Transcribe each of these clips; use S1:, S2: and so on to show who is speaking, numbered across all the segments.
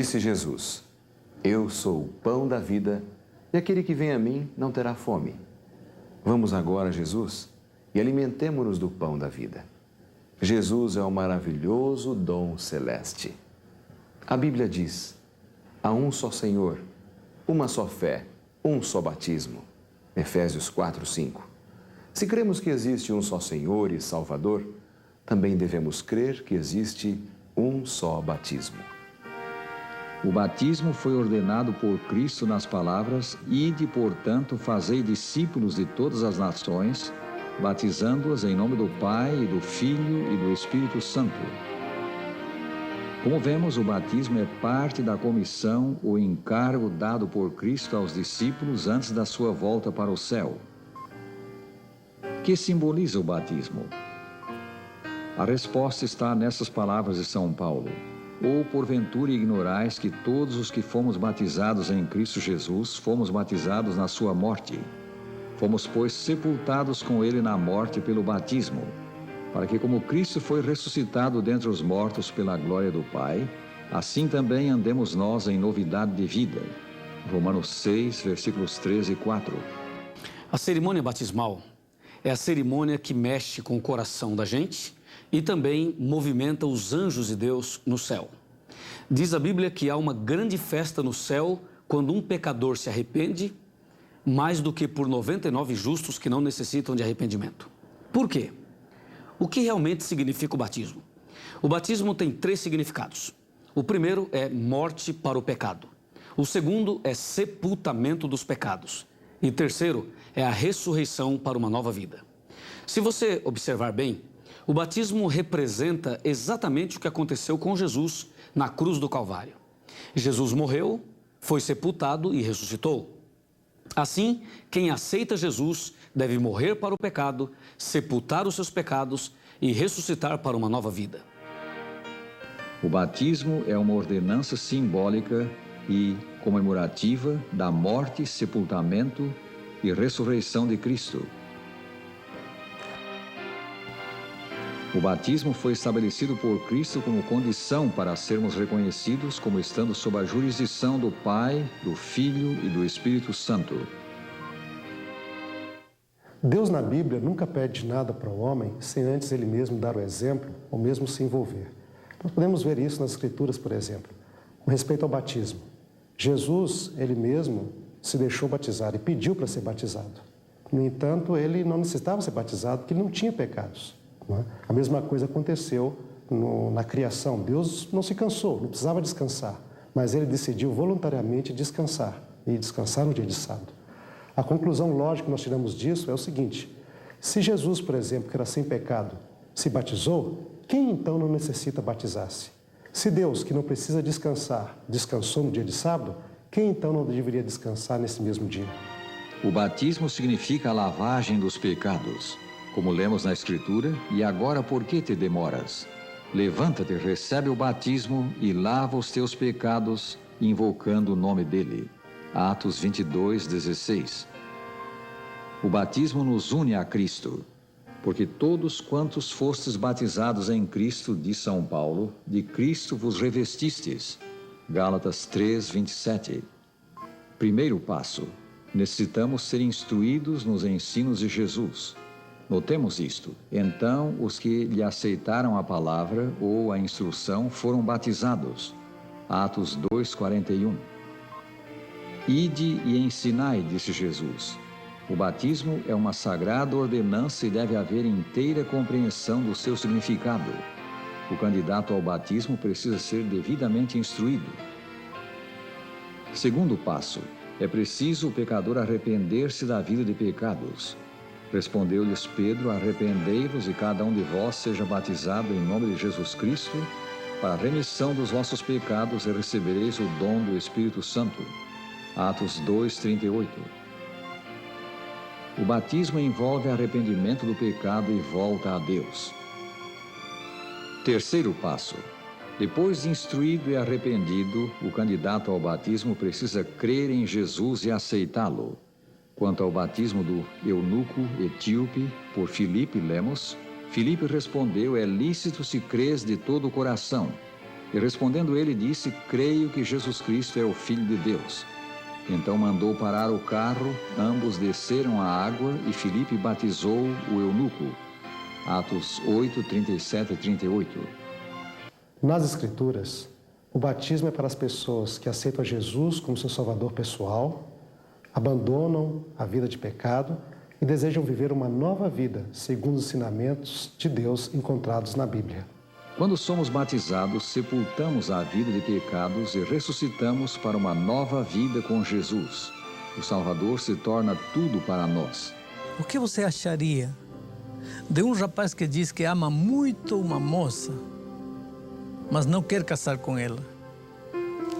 S1: Disse Jesus: Eu sou o pão da vida, e aquele que vem a mim não terá fome. Vamos agora a Jesus e alimentemo-nos do pão da vida. Jesus é o maravilhoso dom celeste. A Bíblia diz: há um só Senhor, uma só fé, um só batismo. Efésios 4:5. Se cremos que existe um só Senhor e Salvador, também devemos crer que existe um só batismo.
S2: O batismo foi ordenado por Cristo nas palavras: Ide, portanto, fazei discípulos de todas as nações, batizando-os em nome do Pai, e do Filho e do Espírito Santo. Como vemos, o batismo é parte da comissão ou encargo dado por Cristo aos discípulos antes da sua volta para o céu. Que simboliza o batismo? A resposta está nessas palavras de São Paulo: Ou porventura ignorais que todos os que fomos batizados em Cristo Jesus fomos batizados na sua morte? Fomos, pois, sepultados com ele na morte pelo batismo, para que, como Cristo foi ressuscitado dentre os mortos pela glória do Pai, assim também andemos nós em novidade de vida. Romanos 6, versículos 13 e 4.
S3: A cerimônia batismal é a cerimônia que mexe com o coração da gente e também movimenta os anjos de Deus no céu. Diz a Bíblia que há uma grande festa no céu quando um pecador se arrepende, mais do que por 99 justos que não necessitam de arrependimento. Por quê? O que realmente significa o batismo? O batismo tem 3 significados. O primeiro é morte para o pecado. O segundo é sepultamento dos pecados. E terceiro é a ressurreição para uma nova vida. Se você observar bem, o batismo representa exatamente o que aconteceu com Jesus na cruz do Calvário. Jesus morreu, foi sepultado e ressuscitou. Assim, quem aceita Jesus deve morrer para o pecado, sepultar os seus pecados e ressuscitar para uma nova vida.
S2: O batismo é uma ordenança simbólica e comemorativa da morte, sepultamento e ressurreição de Cristo. O batismo foi estabelecido por Cristo como condição para sermos reconhecidos como estando sob a jurisdição do Pai, do Filho e do Espírito Santo.
S4: Deus na Bíblia nunca pede nada para o homem sem antes ele mesmo dar o exemplo ou mesmo se envolver. Nós podemos ver isso nas Escrituras, por exemplo, com respeito ao batismo. Jesus, ele mesmo, se deixou batizar e pediu para ser batizado. No entanto, ele não necessitava ser batizado porque ele não tinha pecados. Não é? A mesma coisa aconteceu na criação. Deus não se cansou, não precisava descansar, mas ele decidiu voluntariamente descansar e descansar no dia de sábado. A conclusão lógica que nós tiramos disso é o seguinte: se Jesus, por exemplo, que era sem pecado, se batizou, quem então não necessita batizar-se? Se Deus, que não precisa descansar, descansou no dia de sábado, quem então não deveria descansar nesse mesmo dia?
S2: O batismo significa a lavagem dos pecados, como lemos na Escritura: E agora por que te demoras? Levanta-te, recebe o batismo e lava os teus pecados, invocando o nome dele. Atos 22, 16. O batismo nos une a Cristo, porque todos quantos fostes batizados em Cristo, diz São Paulo, de Cristo vos revestistes. Gálatas 3, 27. Primeiro passo: necessitamos ser instruídos nos ensinos de Jesus. Notemos isto: então os que lhe aceitaram a palavra ou a instrução foram batizados. Atos 2, 41. Ide e ensinai, disse Jesus. O batismo é uma sagrada ordenança e deve haver inteira compreensão do seu significado. O candidato ao batismo precisa ser devidamente instruído. Segundo passo: é preciso o pecador arrepender-se da vida de pecados. Respondeu-lhes Pedro: arrependei-vos e cada um de vós seja batizado em nome de Jesus Cristo para a remissão dos vossos pecados e recebereis o dom do Espírito Santo. Atos 2, 38. O batismo envolve arrependimento do pecado e volta a Deus. Terceiro passo: depois de instruído e arrependido, o candidato ao batismo precisa crer em Jesus e aceitá-lo. Quanto ao batismo do eunuco etíope por Filipe, lemos: Filipe respondeu: é lícito se crês de todo o coração. E respondendo ele, disse: creio que Jesus Cristo é o Filho de Deus. Então mandou parar o carro, ambos desceram à água e Filipe batizou o eunuco. Atos 8, 37 e 38.
S4: Nas Escrituras, o batismo é para as pessoas que aceitam Jesus como seu salvador pessoal, abandonam a vida de pecado e desejam viver uma nova vida segundo os ensinamentos de Deus encontrados na Bíblia.
S2: Quando somos batizados, sepultamos a vida de pecados e ressuscitamos para uma nova vida com Jesus. O Salvador se torna tudo para nós.
S5: O que você acharia de um rapaz que diz que ama muito uma moça, mas não quer casar com ela?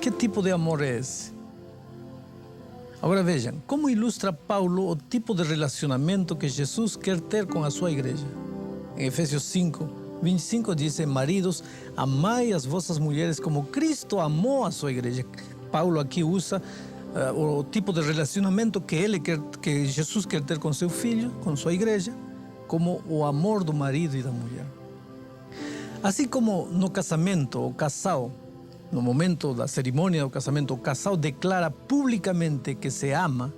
S5: Que tipo de amor é esse? Agora vejam, como ilustra Paulo o tipo de relacionamento que Jesus quer ter com a sua igreja. Em Efésios 5, 25 diz: maridos, amai as vossas mulheres como Cristo amou a sua igreja. Paulo aqui usa o tipo de relacionamento que Jesus quer ter com seu filho, com sua igreja, como o amor do marido e da mulher. Assim como no casamento, o casal, no momento da cerimônia do casamento, o casal declara publicamente que se ama,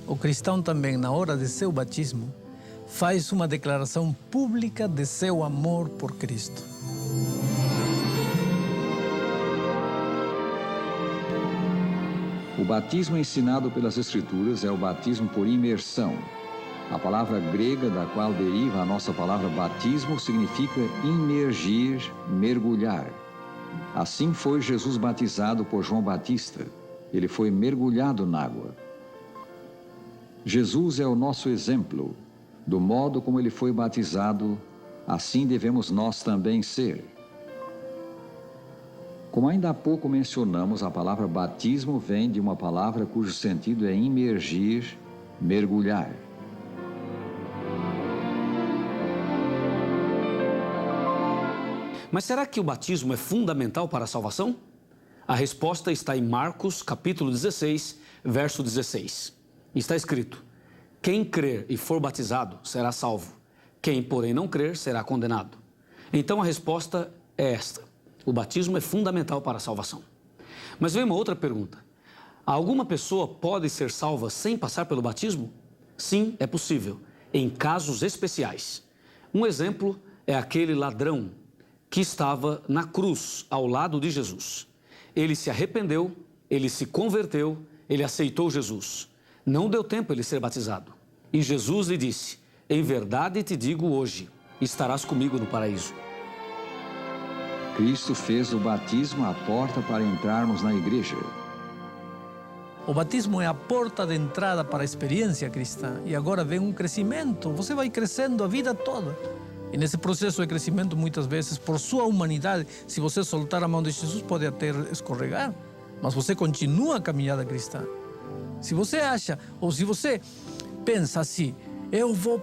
S5: o cristão também, na hora de seu batismo, faz uma declaração pública de seu amor por Cristo.
S2: O batismo ensinado pelas Escrituras é o batismo por imersão. A palavra grega da qual deriva a nossa palavra batismo significa imergir, mergulhar. Assim foi Jesus batizado por João Batista. Ele foi mergulhado na água. Jesus é o nosso exemplo. Do modo como ele foi batizado, assim devemos nós também ser. Como ainda há pouco mencionamos, a palavra batismo vem de uma palavra cujo sentido é imergir, mergulhar.
S3: Mas será que o batismo é fundamental para a salvação? A resposta está em Marcos, capítulo 16, verso 16. Está escrito: quem crer e for batizado será salvo. Quem, porém, não crer será condenado. Então a resposta é esta: o batismo é fundamental para a salvação. Mas vem uma outra pergunta: alguma pessoa pode ser salva sem passar pelo batismo? Sim, é possível, em casos especiais. Um exemplo é aquele ladrão que estava na cruz ao lado de Jesus. Ele se arrependeu, ele se converteu, ele aceitou Jesus. Não deu tempo ele ser batizado. E Jesus lhe disse: em verdade te digo hoje, estarás comigo no paraíso.
S2: Cristo fez do batismo a porta para entrarmos na igreja.
S5: O batismo é a porta de entrada para a experiência cristã. E agora vem um crescimento. Você vai crescendo a vida toda. E nesse processo de crescimento, muitas vezes, por sua humanidade, se você soltar a mão de Jesus, pode até escorregar. Mas você continua a caminhada cristã. Se você acha, ou se você pensa assim: eu vou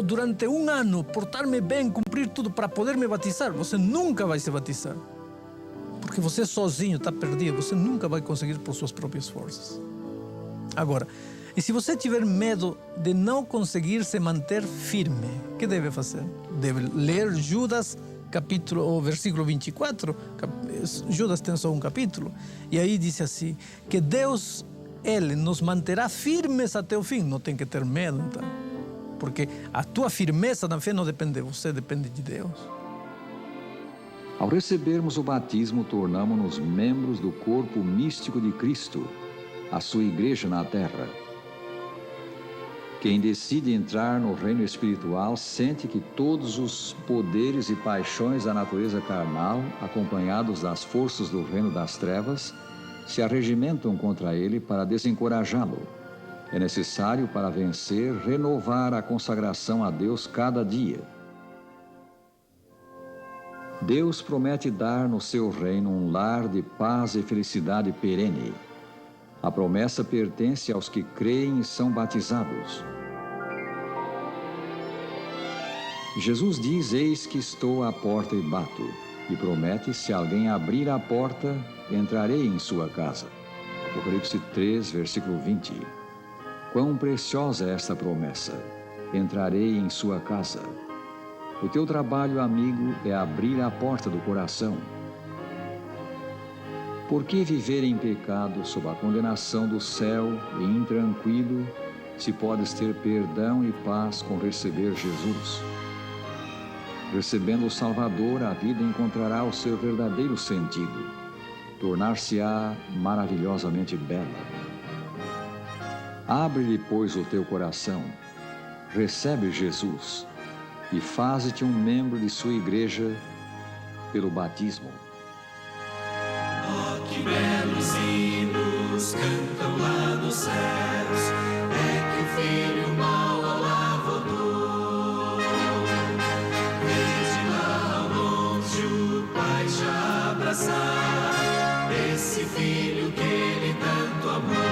S5: durante um ano portar-me bem, cumprir tudo para poder me batizar, você nunca vai se batizar. Porque você sozinho está perdido, você nunca vai conseguir por suas próprias forças. Agora, e se você tiver medo de não conseguir se manter firme, o que deve fazer? Deve ler Judas, versículo 24. Judas tem só um capítulo. E aí diz assim, que Deus, Ele nos manterá firmes até o fim. Não tem que ter medo, então. Porque a tua firmeza na fé não depende de você, depende de Deus.
S2: Ao recebermos o batismo, tornamos-nos membros do corpo místico de Cristo, a sua igreja na terra. Quem decide entrar no reino espiritual sente que todos os poderes e paixões da natureza carnal, acompanhados das forças do reino das trevas, se arregimentam contra ele para desencorajá-lo. É necessário, para vencer, renovar a consagração a Deus cada dia. Deus promete dar no seu reino um lar de paz e felicidade perene. A promessa pertence aos que creem e são batizados. Jesus diz: eis que estou à porta e bato, e promete: se alguém abrir a porta, entrarei em sua casa. Apocalipse 3, versículo 20. Quão preciosa é esta promessa! Entrarei em sua casa. O teu trabalho, amigo, é abrir a porta do coração, Por que viver em pecado sob a condenação do céu e intranquilo, se podes ter perdão e paz com receber Jesus? Recebendo o Salvador, a vida encontrará o seu verdadeiro sentido, tornar-se-á maravilhosamente bela. Abre-lhe, pois, o teu coração, recebe Jesus e faze-te um membro de sua igreja pelo batismo.
S6: Oh, que belos hinos cantam lá nos céus, é que o Filho mau ao lado voltou. Desde lá ao longe o Pai já abraçar esse Filho que Ele tanto amou.